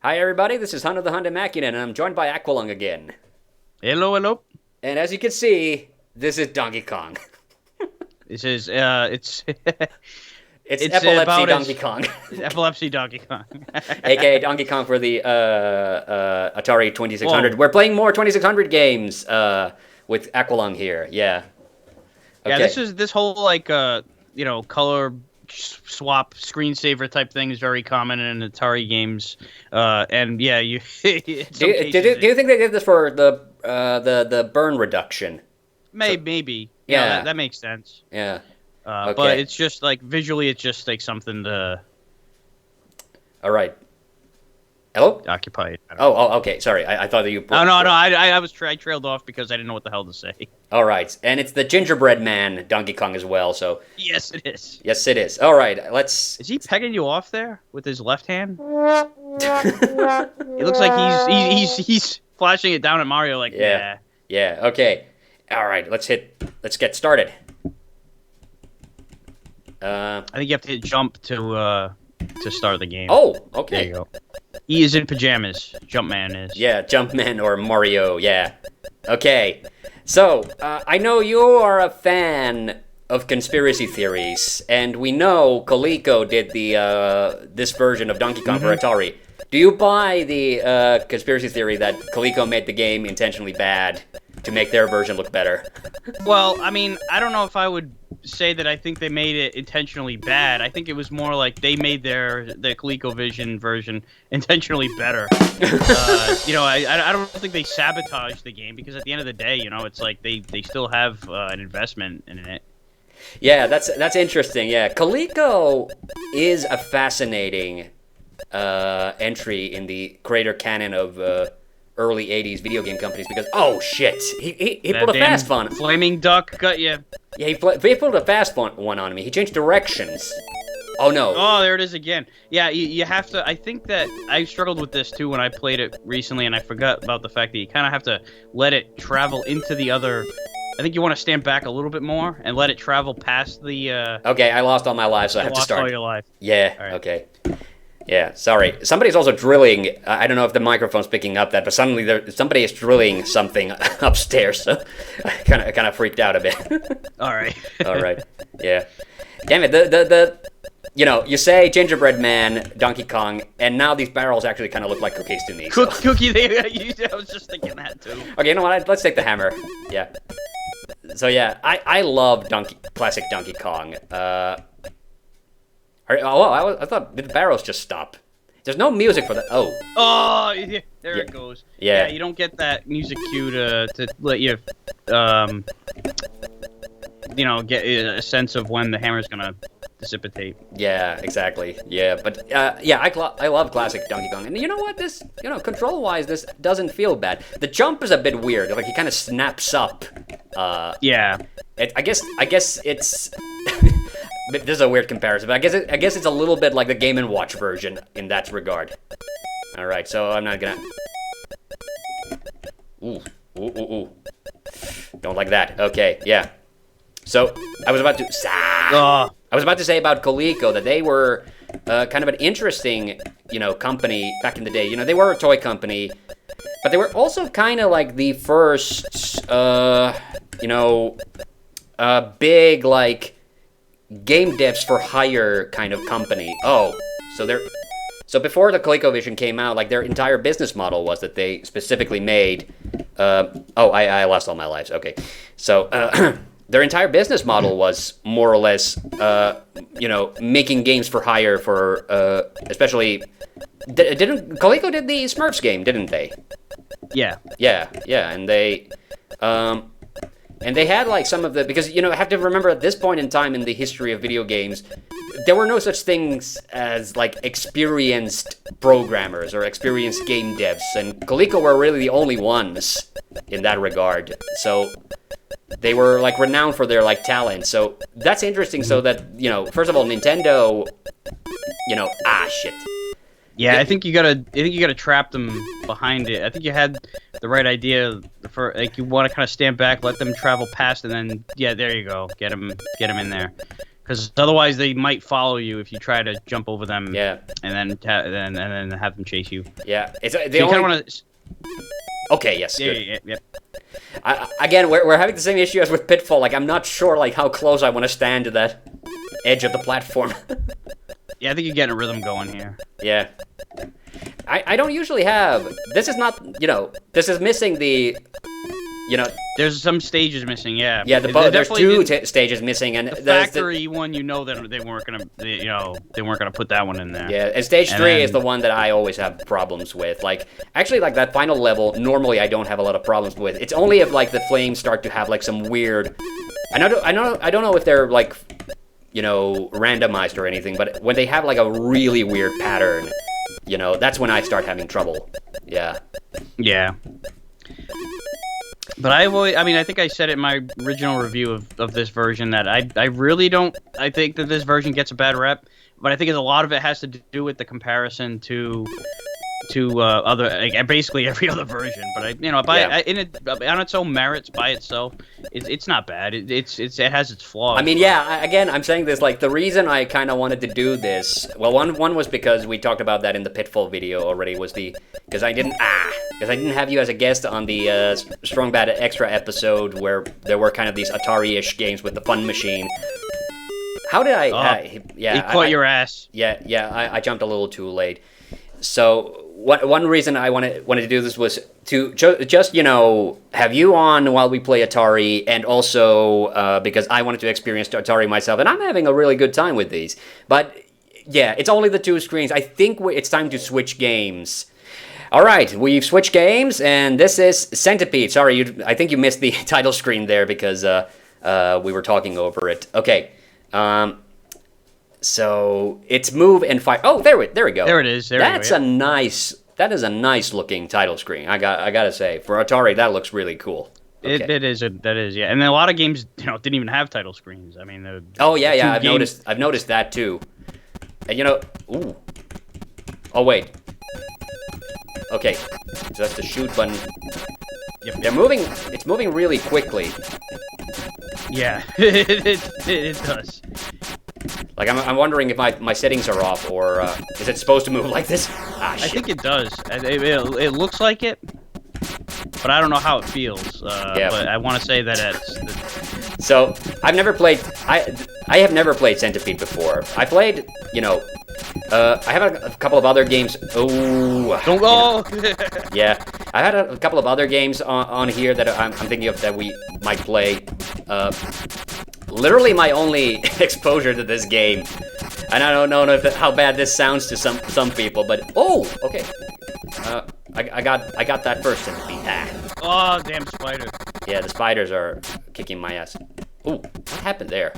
Hi everybody, this is Hande the Hande Mackinnon, and I'm joined by Aqualung again. Hello, hello. And as you can see, this is Donkey Kong. This is it's It's it's Epilepsy about Donkey as Kong, epilepsy Donkey Kong. aka Donkey Kong for the Atari 2600. Whoa. We're playing more 2600 games with Aqualung here. Yeah. Yeah, Okay. this whole like color swap screensaver type thing is very common in Atari games. And yeah, you in Do some you, cases do you think they did this for the burn reduction? So maybe yeah, that makes sense. yeah. But Okay. it's just like visually, it's just like something to All right. Hello. occupy. I don't know. Oh, okay. Sorry, I thought that you. Oh no, I trailed off because I didn't know what the hell to say. All right, and it's the Gingerbread Man Donkey Kong as well. So Yes, it is. yes, it is. All right, let's. Is he pegging you off there with his left hand? It looks like he's flashing it down at Mario like, Yeah, yeah. yeah. Okay. All right, let's get started. I think you have to hit jump to start the game. Oh, There okay. you go. He is in pajamas. Jumpman is. Yeah, Jumpman or Mario. Yeah. Okay. So I know you are a fan of conspiracy theories, and we know Coleco did the this version of Donkey Kong for Atari. Do you buy the conspiracy theory that Coleco made the game intentionally bad to make their version look better? Well, I mean, I don't know if I would say that I think they made it intentionally bad. I think it was more like they made the ColecoVision version intentionally better. I don't think they sabotaged the game because at the end of the day, it's like they still have an investment in it. Yeah, that's interesting. Yeah, Coleco is a fascinating entry in the creator canon of early '80s video game companies because shit, he That pulled a damn fast one. flaming duck got you. Yeah, he pulled a fast one on me. He changed directions. Oh no. Oh, there it is again. Yeah, you have to. I think that I struggled with this too when I played it recently, and I forgot about the fact that you kind of have to let it travel into the other. I think you want to stand back a little bit more and let it travel past the. Okay, I lost all my lives, so I have to Lost all start. your life. Yeah. All right. Okay. Yeah. Sorry. Somebody's also drilling. I don't know if the microphone's picking up that, but suddenly somebody is drilling something upstairs. So I kind of freaked out a bit. All right. All right. Yeah. Damn it. The you say Gingerbread Man, Donkey Kong, and now these barrels actually kind of look like cookies to me. So. Cookie. I was just thinking that too. Okay, you know what? Let's take the hammer. Yeah. So yeah, I love classic Donkey Kong. I thought did the barrels just stop? There's no music for that. Oh. Oh, yeah, there Yeah. it goes. Yeah. You don't get that music cue to let you get a sense of when the hammer's gonna dissipate. Yeah, exactly. Yeah, but yeah, I love classic Donkey Kong, and you know what? This control-wise, this doesn't feel bad. The jump is a bit weird. Like he kind of snaps up. Yeah. I guess it's. This is a weird comparison, but I guess it's a little bit like the Game and Watch version in that regard. All right, so I'm not gonna. Ooh, ooh, ooh, ooh. Don't like that. Okay, yeah. So I was about to. Oh. I was about to say about Coleco that they were kind of an interesting, company back in the day. They were a toy company, but they were also kind of like the first, big like game devs for hire kind of company. So before the ColecoVision came out, like their entire business model was that they specifically made. I lost all my lives. Okay, so. Their entire business model was more or less, making games for hire for, especially, didn't Coleco did the Smurfs game, didn't they? Yeah. Yeah, and they had like some of the because I have to remember at this point in time in the history of video games, there were no such things as like experienced programmers or experienced game devs, and Coleco were really the only ones in that regard. So. They were like renowned for their like talent, so that's interesting. So that first of all, Nintendo, shit. Yeah, I think you gotta trap them behind it. I think you had the right idea for like you want to kind of stand back, let them travel past, and then there you go, get them in there. Because otherwise they might follow you if you try to jump over them. Yeah. And then have them chase you. Yeah. It's the So you only. kind of want to. Okay. Yes. Yeah, Good. yeah. Again, we're having the same issue as with Pitfall. Like, I'm not sure like how close I want to stand to that edge of the platform. Yeah, I think you're getting a rhythm going here. Yeah. I don't usually have. This is not. This is missing the. There's some stages missing. Yeah. Yeah. There's two stages missing, and the factory one. That they weren't gonna put that one in there. Yeah, and stage 3 is the one that I always have problems with. Like, actually, like that final level, normally I don't have a lot of problems with. It's only if like the flames start to have like some weird. I don't know if they're like, randomized or anything, but when they have like a really weird pattern, that's when I start having trouble. Yeah. Yeah. But I think I said it in my original review of this version that I really don't. I think that this version gets a bad rep, but I think a lot of it has to do with the comparison to other, like, basically every other version. But on its own merits by itself, it's not bad. It has its flaws. I mean, again, I'm saying this, like, the reason I kind of wanted to do this, well, one was because we talked about that in the Pitfall video already, was because I didn't have you as a guest on the Strong Bad Extra episode where there were kind of these Atari-ish games with the fun machine. How did I? You caught your ass. Yeah, I jumped a little too late. So one reason I wanted to do this was to just have you on while we play Atari, and also because I wanted to experience Atari myself, and I'm having a really good time with these. But yeah, it's only the two screens. I think it's time to switch games. All right, we've switched games, and this is Centipede. Sorry, I think you missed the title screen there because we were talking over it. Okay. So it's move and fire. Oh, there we go. There it is. That is a nice looking title screen. I gotta say, for Atari, that looks really cool. Okay. That is, yeah. And a lot of games, didn't even have title screens. I mean, I've noticed that too. And ooh. Oh wait. Okay, so that's the shoot button. Yep. It's moving really quickly. Yeah, it does. Like, I'm wondering if my settings are off, or is it supposed to move like this? I think it does. It looks like it, but I don't know how it feels. Yeah. But I want to say that it's... So, I've never played... I have never played Centipede before. I played, I have a couple of other games... Oh! Don't go! Yeah. I had a couple of other games on here that I'm thinking of that we might play. Literally my only exposure to this game, and I don't know how bad this sounds to some people, but okay. I got that first Centipede. Oh, damn spider! Yeah, the spiders are kicking my ass. Ooh, what happened there?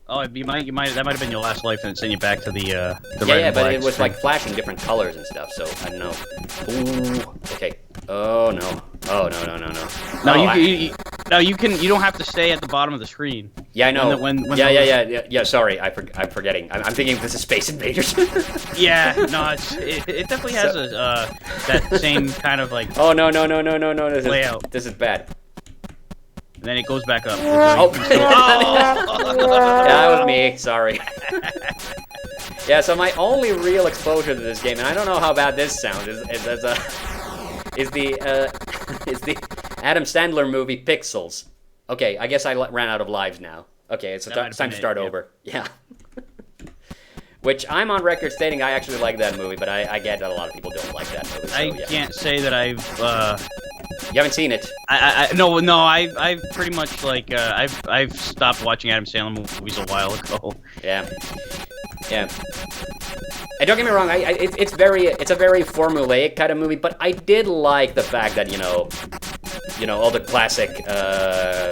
Oh, that might have been your last life, and send you back to the red Yeah, and but black it was screen. like flashing different colors and stuff, so I don't know. Ooh, okay. Oh no. Oh no. You don't have to stay at the bottom of the screen. Yeah, I know. Yeah. Sorry, I'm forgetting. I'm thinking this is Space Invaders. Yeah, no, it definitely has that same kind of like. Oh no. Layout. This is bad. And then it goes back up. Oh. Yeah, that was me. Sorry. Yeah, so my only real exposure to this game, and I don't know how bad this sounds, is the Adam Sandler movie Pixels. Okay, I guess I ran out of lives now. Okay, it's time to start over. Yeah. Which I'm on record stating I actually like that movie, but I get that a lot of people don't like that movie. So, I can't say that I've. You haven't seen it? No. I've pretty much I've stopped watching Adam Sandler movies a while ago. Yeah. And don't get me wrong, it's a very formulaic kind of movie, but I did like the fact that all the classic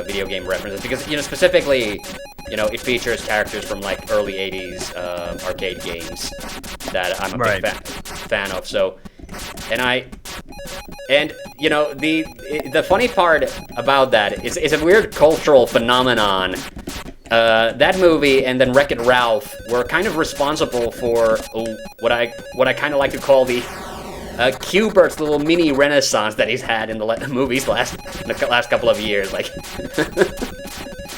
video game references, because specifically it features characters from like early '80s arcade games that I'm a big fan of. So, the funny part about that is a weird cultural phenomenon. That movie and then Wreck-It Ralph were kind of responsible for what I kind of like to call the Q-Bert's little mini renaissance that he's had in the movies in the last couple of years. Like,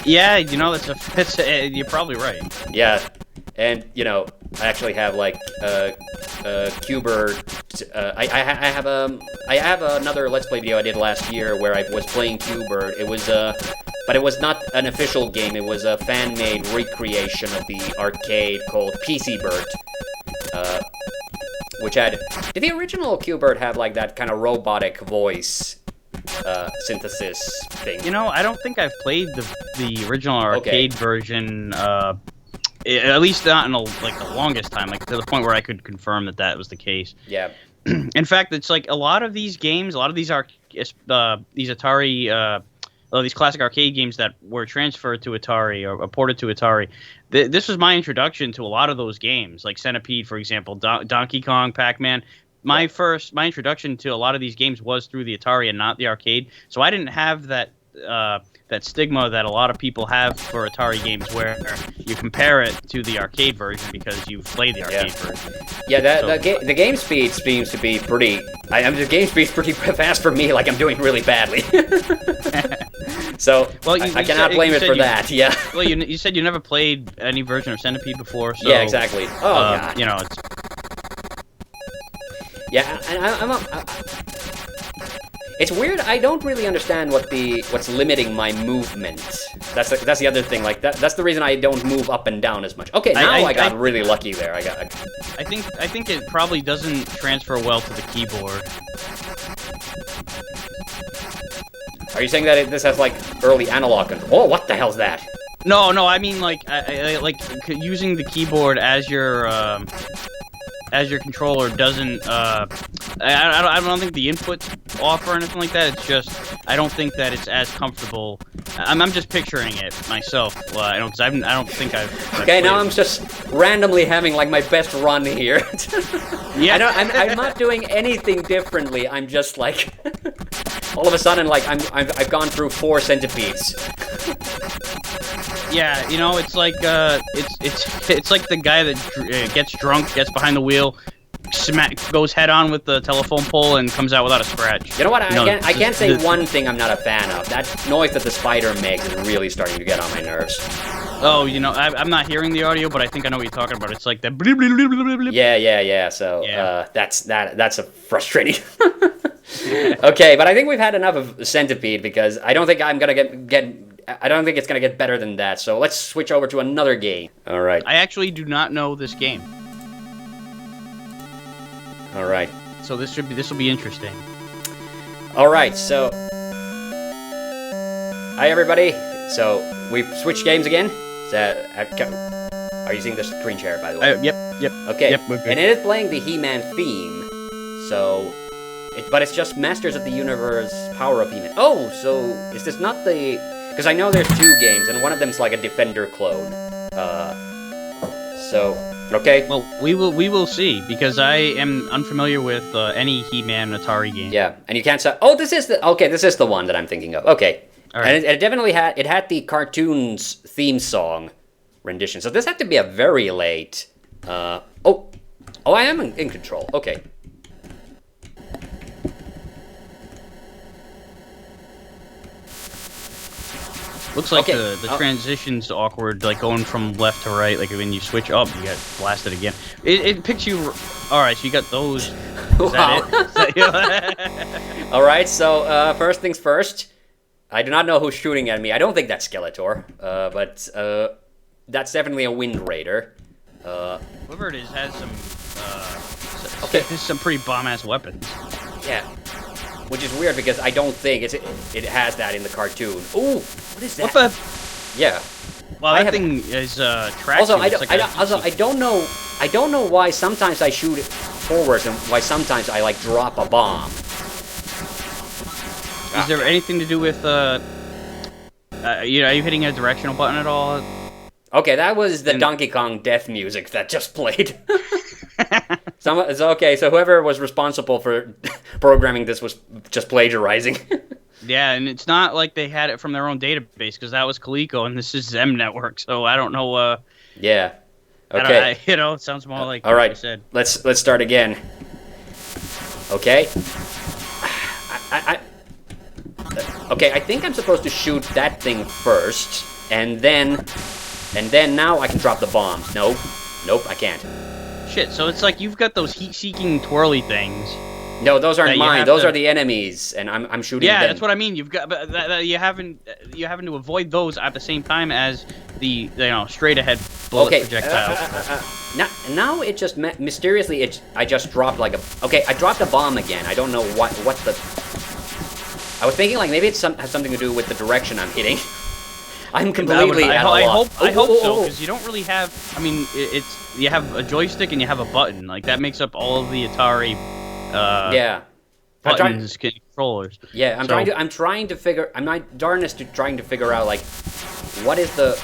Yeah, you know, you're probably right. Yeah, and you know, I actually have like Qbert. I have another Let's Play video I did last year where I was playing Qbert. It was but it was not an official game. It was a fan-made recreation of the arcade called PC Bert. Which had... Did the original Qbert have, like, that kind of robotic voice synthesis thing? You know, I don't think I've played the original arcade version, at least not in, the longest time, like, to the point where I could confirm that was the case. Yeah. In fact, it's like a lot of these games, a lot of these Atari... these classic arcade games that were transferred to Atari or ported to Atari. This was my introduction to a lot of those games, like Centipede, for example, Donkey Kong, Pac-Man. My introduction to a lot of these games was through the Atari and not the arcade. So I didn't have that stigma that a lot of people have for Atari games, where you compare it to the arcade version because you've played the arcade version. Yeah, the game speed seems to be pretty. The game speed's pretty fast for me. Like I'm doing really badly. So I cannot blame it for that. Yeah. Well, you said you never played any version of Centipede before. So, yeah, exactly. Oh, God. You know, it's... Yeah, and it's weird. I don't really understand what's limiting my movement. That's the other thing. Like that's the reason I don't move up and down as much. Okay, now I got really lucky there. I think it probably doesn't transfer well to the keyboard. Are you saying that this has like early analog control? Oh, what the hell's that? No, I mean like I like using the keyboard as your controller doesn't. I don't think the input's off or anything like that. It's just I don't think that it's as comfortable. I'm just picturing it myself. I don't because I don't think I've okay, now I'm just randomly having like my best run here. Yeah, I'm not doing anything differently. I'm just like all of a sudden like I've gone through 4 centipedes. Yeah, you know, it's like it's like the guy that gets drunk, gets behind the wheel, goes head on with the telephone pole, and comes out without a scratch. You know what? I can't say one thing I'm not a fan of. That noise that the spider makes is really starting to get on my nerves. Oh, you know, I'm not hearing the audio, but I think I know what you're talking about. It's like that. Bleep, bleep, bleep, bleep, bleep. Yeah. So yeah. That's a frustrating. Okay, but I think we've had enough of Centipede because I don't think I'm gonna I don't think it's gonna get better than that. So let's switch over to another game. All right. I actually do not know this game. All right. So this will be interesting. All right. So, hi everybody. So we've switched games again. Are you seeing the screen share, by the way? Yep. Okay. Yep, we're good. And it is playing the He-Man theme. So, but it's just Masters of the Universe, Power of He-Man. Oh, so is this not the? Because I know there's 2 games, and one of them's like a Defender clone. Okay. Well, we will see, because I am unfamiliar with any He-Man Atari game. Yeah, and you can't say, oh, this is the one that I'm thinking of. Okay. All right. And it definitely had the cartoon's theme song rendition. So this had to be a very late. I am in control. Okay. Looks like the transition's awkward, like going from left to right, like when you switch up, you get blasted again. It picks you... Alright, so you got those. Is that it? Alright, so first things first. I do not know who's shooting at me. I don't think that's Skeletor, but that's definitely a Wind Raider. Whoever it is has some pretty bomb-ass weapons. Yeah. Which is weird because I don't think it has that in the cartoon. Ooh, what is that? What the? Yeah. Well, that thing is traction. Also, I don't know why sometimes I shoot forwards and why sometimes I like drop a bomb. Is there anything to do with are you hitting a directional button at all? Okay, that was the Donkey Kong death music that just played. It's okay, so whoever was responsible for programming this was just plagiarizing. Yeah, and it's not like they had it from their own database, because that was Coleco, and this is Zem Network, so I don't know. Yeah. Okay. It sounds more like all right. what I said. Let's start again. Okay. Okay, I think I'm supposed to shoot that thing first. And then now I can drop the bombs. Nope, I can't. Shit, so it's like you've got those heat-seeking twirly things. No, those aren't mine. Those are the enemies, and I'm shooting them. Yeah, that's what I mean. You've got, but you having to avoid those at the same time as the straight ahead bullet projectiles. Now it just mysteriously I just dropped like a. Okay, I dropped a bomb again. I don't know what the. I was thinking like maybe it has something to do with the direction I'm hitting. I'm completely at a loss. I hope so, because you don't really have. I mean, you have a joystick and you have a button. Like that makes up all of the Atari. Yeah. Buttons, controllers. Yeah, I'm trying to figure. I'm not darnest trying to figure out like what is the.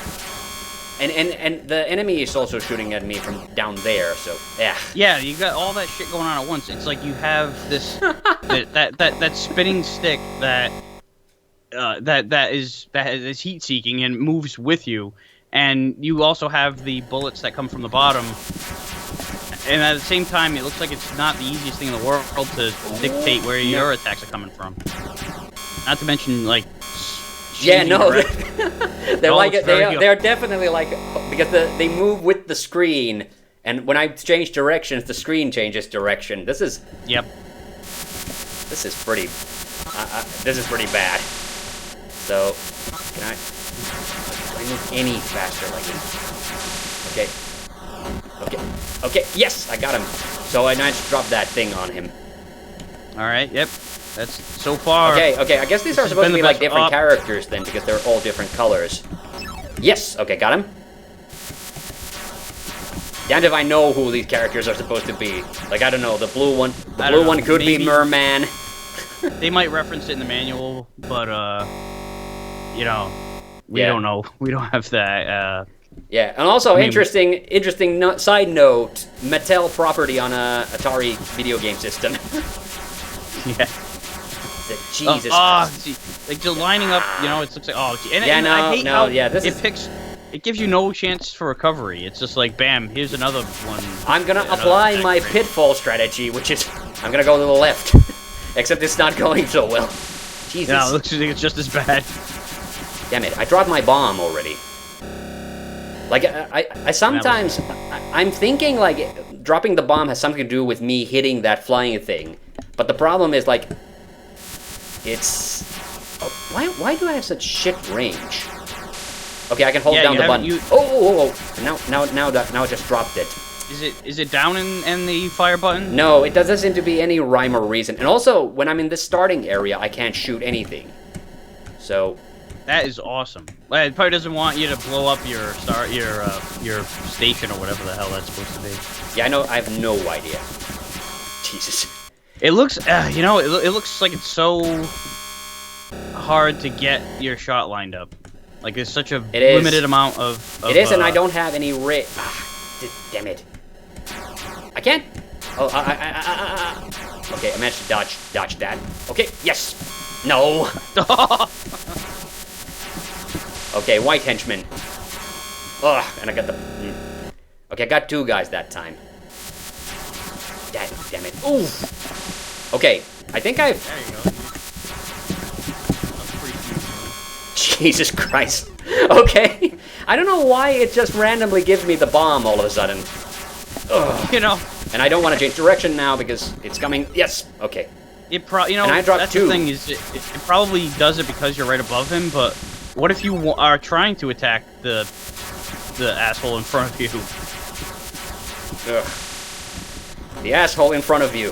And the enemy is also shooting at me from down there, so yeah. Yeah, you got all that shit going on at once. It's like you have this that spinning stick that is heat seeking and moves with you, and you also have the bullets that come from the bottom. And at the same time, it looks like it's not the easiest thing in the world to dictate where your attacks are coming from. Not to mention like. Yeah, no, they're like they're definitely like because they move with the screen, and when I change directions, the screen changes direction. This is pretty bad. So can I move any faster like this? Okay, yes, I got him. So I just dropped that thing on him. All right, yep. That's so far. Okay, I guess these are supposed to be like different characters then, because they're all different colors. Yes, okay, got him. Damned if I know who these characters are supposed to be. Like, I don't know, the blue one. The blue one could be Merman. They might reference it in the manual, but we don't know. We don't have that. Yeah, and also interesting side note: Mattel property on a Atari video game system. Yeah. Jesus. Like just lining up, it looks like it gives you no chance for recovery. It's just like bam, here's another one. I'm gonna apply my pitfall strategy, which is I'm gonna go to the left. Except it's not going so well. Jesus. No, it looks like it's just as bad. Damn it! I dropped my bomb already. Like I sometimes I'm thinking like dropping the bomb has something to do with me hitting that flying thing, but the problem is like. Why do I have such shit range? Okay, I can hold down the button. Now I just dropped it. Is it down in the fire button? No, it doesn't seem to be any rhyme or reason. And also, when I'm in this starting area, I can't shoot anything. So that is awesome. Well, it probably doesn't want you to blow up your station or whatever the hell that's supposed to be. Yeah, I know. I have no idea. Jesus. It looks, it looks like it's so hard to get your shot lined up. Like there's such a limited amount of. It is, and I don't have any damn it! I can't. Oh, okay, I managed to dodge that. Okay, yes. No. Okay, white henchman. Ugh, and I got the. Okay, I got two guys that time. Damn it! Ooh. Okay, I think I've... There you go. That's pretty cute. Jesus Christ. Okay. I don't know why it just randomly gives me the bomb all of a sudden. Ugh. And I don't want to change direction now because it's coming... Yes. Okay. And I dropped that's two. The thing is, it probably does it because you're right above him, but what if you are trying to attack the asshole in front of you? Ugh. The asshole in front of you.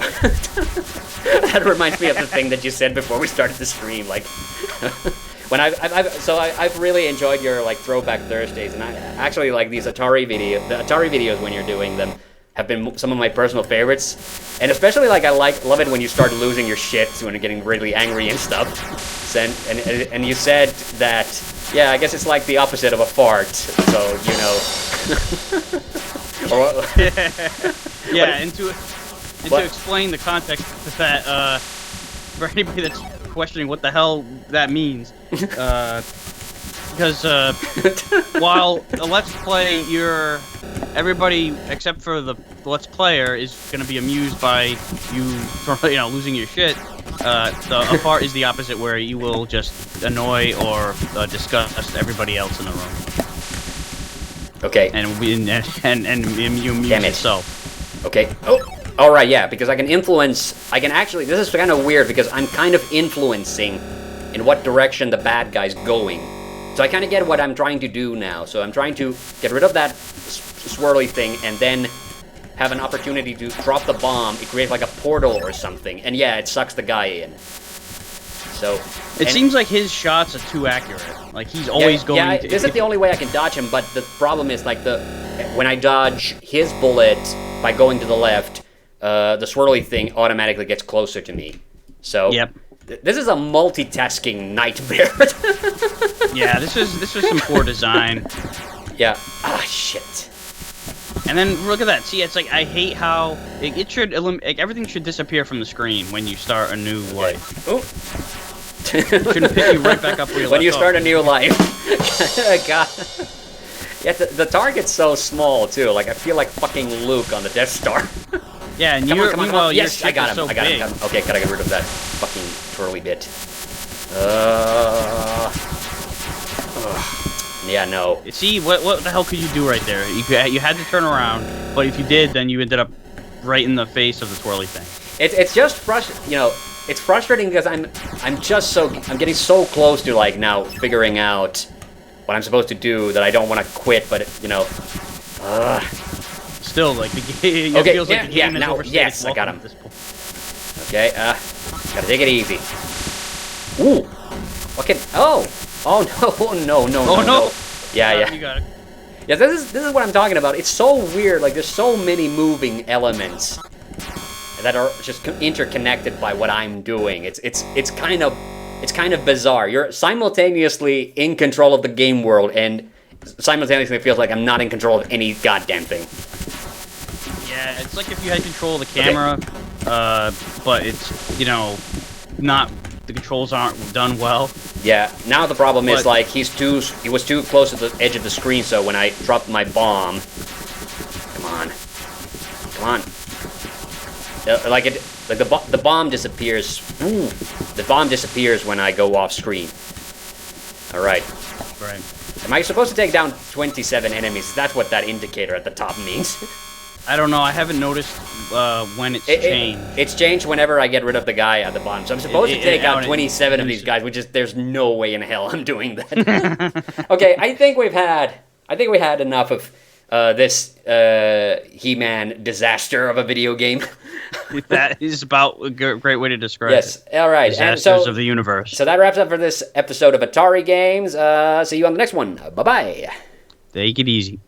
That reminds me of the thing that you said before we started the stream. Like, when I've really enjoyed your like Throwback Thursdays, and I actually like these Atari videos when you're doing them have been some of my personal favorites, and especially like I love it when you start losing your shit when you're getting really angry and stuff. And you said that I guess it's like the opposite of a fart. So Yeah, and to explain the context of that, for anybody that's questioning what the hell that means, because while a Let's Play, everybody except for the Let's Player is going to be amused by you losing your shit. The apart is the opposite, where you will just annoy or disgust everybody else in the room. Okay. And you amuse Damn it. yourself. Okay. Oh, all right. Yeah, because I can influence. I can actually. This is kind of weird because I'm kind of influencing in what direction the bad guy's going. So I kind of get what I'm trying to do now. So I'm trying to get rid of that swirly thing and then have an opportunity to drop the bomb. It creates like a portal or something. And yeah, it sucks the guy in. So it seems like his shots are too accurate. Like he's always going. Yeah, this is the only way I can dodge him. But the problem is like when I dodge his bullet by going to the left, the swirly thing automatically gets closer to me. So yep. This is a multitasking nightmare. Yeah, this is some poor design. Yeah. Ah, shit. And then look at that. See, it's like I hate how it should everything should disappear from the screen when you start a new life. Oh. Shouldn't pick you right back up where you when you left start off. a new life. God. Yeah, the target's so small too. Like I feel like fucking Luke on the Death Star. Yeah, and come on. your Yes, ship I got is him. so I got big. him. Okay, gotta get rid of that fucking twirly bit. Yeah, no. See, what the hell could you do right there? You had to turn around, but if you did, then you ended up right in the face of the twirly thing. It's just frustrating. You know, it's frustrating because I'm getting so close to like now figuring out what I'm supposed to do that I don't want to quit, but you know. Still, like the game. Okay, feels like the game is now, overstayed yes, its I got welcome him. at this point. Okay, gotta take it easy. Ooh, okay. Oh no. Oh no. Yeah. You got it. Yeah, this is what I'm talking about. It's so weird. Like there's so many moving elements that are just interconnected by what I'm doing. It's kind of bizarre. You're simultaneously in control of the game world and simultaneously it feels like I'm not in control of any goddamn thing. Yeah, it's like if you had control of the camera, but it's not the controls aren't done well. Yeah. Now the problem is like he was too close to the edge of the screen. So when I dropped my bomb, come on. The bomb disappears. Ooh, the bomb disappears when I go off screen. All right. Right. Am I supposed to take down 27 enemies? That's what that indicator at the top means. I don't know. I haven't noticed when it's changed. It's changed whenever I get rid of the guy at the bottom. So I'm supposed to take out 27 of these guys, which is there's no way in hell I'm doing that. Okay, I think we had enough of this He-Man disaster of a video game. That is about a great way to describe Yes. it. All right. Disasters of the universe. So that wraps up for this episode of Atari Games. See you on the next one. Bye-bye. Take it easy.